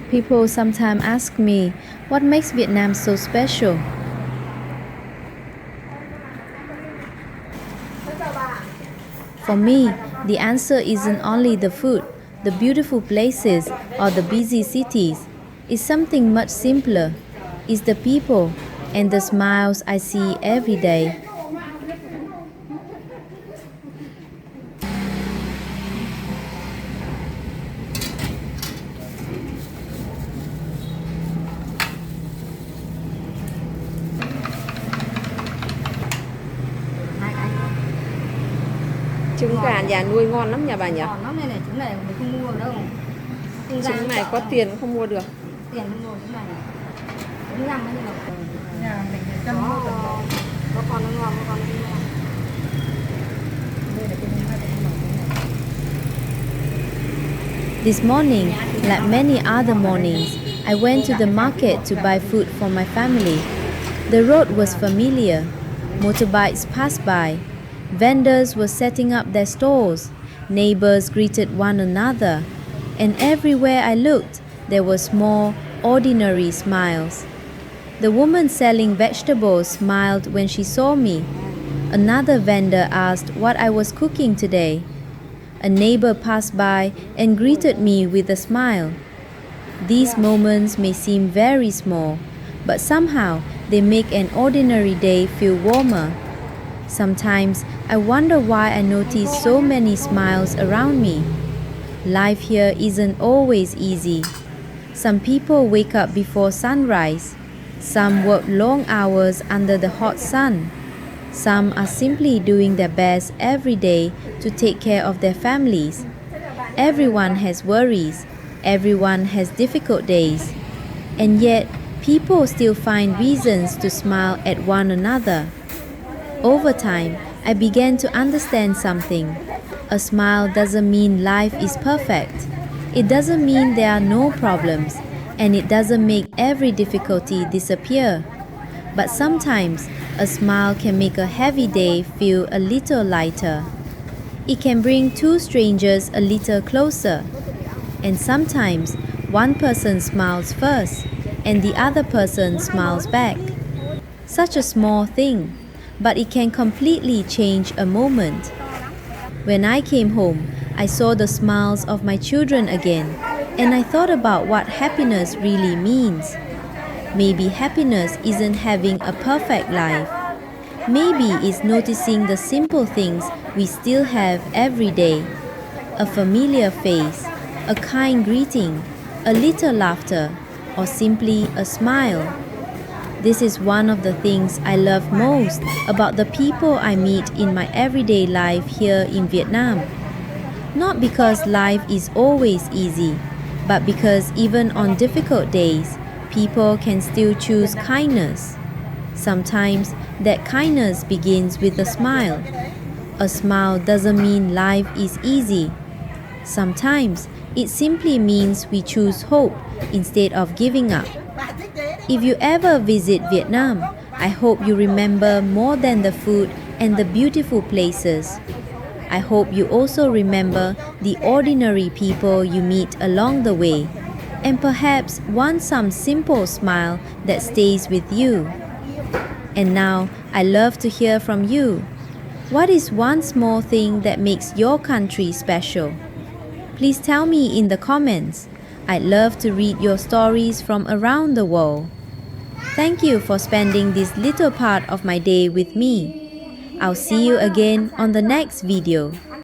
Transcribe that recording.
People sometimes ask me, what makes Vietnam so special? For me, the answer isn't only the food, the beautiful places, or the busy cities. It's something much simpler. It's the people and the smiles I see every day. Trứng gà nhà nuôi ngon lắm nhà bà nhỉ? Ngon lắm, này trứng này mình không mua đâu. Trứng này có tiền không mua được. Tiền không mua trứng này. Trứng răm ấy nhưng mà nhà mình phải chăm mua cần có. Có con nó ngon, có con nó ngon. Đây là cái miếng này để ăn. This morning, like many other mornings, I went to the market to buy food for my family. The road was familiar. Motorbikes passed by. Vendors were setting up their stalls. Neighbors greeted one another. And everywhere I looked, there were small, ordinary smiles. The woman selling vegetables smiled when she saw me. Another vendor asked what I was cooking today. A neighbor passed by and greeted me with a smile. These moments may seem very small, but somehow they make an ordinary day feel warmer. Sometimes I wonder why I notice so many smiles around me. Life here isn't always easy. Some people wake up before sunrise. Some work long hours under the hot sun. Some are simply doing their best every day to take care of their families. Everyone has worries. Everyone has difficult days. And yet, people still find reasons to smile at one another. Over time, I began to understand something. A smile doesn't mean life is perfect. It doesn't mean there are no problems, and it doesn't make every difficulty disappear. But sometimes, a smile can make a heavy day feel a little lighter. It can bring two strangers a little closer. And sometimes, one person smiles first, and the other person smiles back. Such a small thing, but it can completely change a moment. When I came home, I saw the smiles of my children again, and I thought about what happiness really means. Maybe happiness isn't having a perfect life. Maybe it's noticing the simple things we still have every day. A familiar face, a kind greeting, a little laughter, or simply a smile. This is one of the things I love most about the people I meet in my everyday life here in Vietnam. Not because life is always easy, but because even on difficult days, people can still choose kindness. Sometimes that kindness begins with a smile. A smile doesn't mean life is easy. Sometimes it simply means we choose hope instead of giving up. If you ever visit Vietnam, I hope you remember more than the food and the beautiful places. I hope you also remember the ordinary people you meet along the way, and perhaps want some simple smile that stays with you. And now, I love to hear from you. What is one small thing that makes your country special? Please tell me in the comments. I'd love to read your stories from around the world. Thank you for spending this little part of my day with me. I'll see you again on the next video.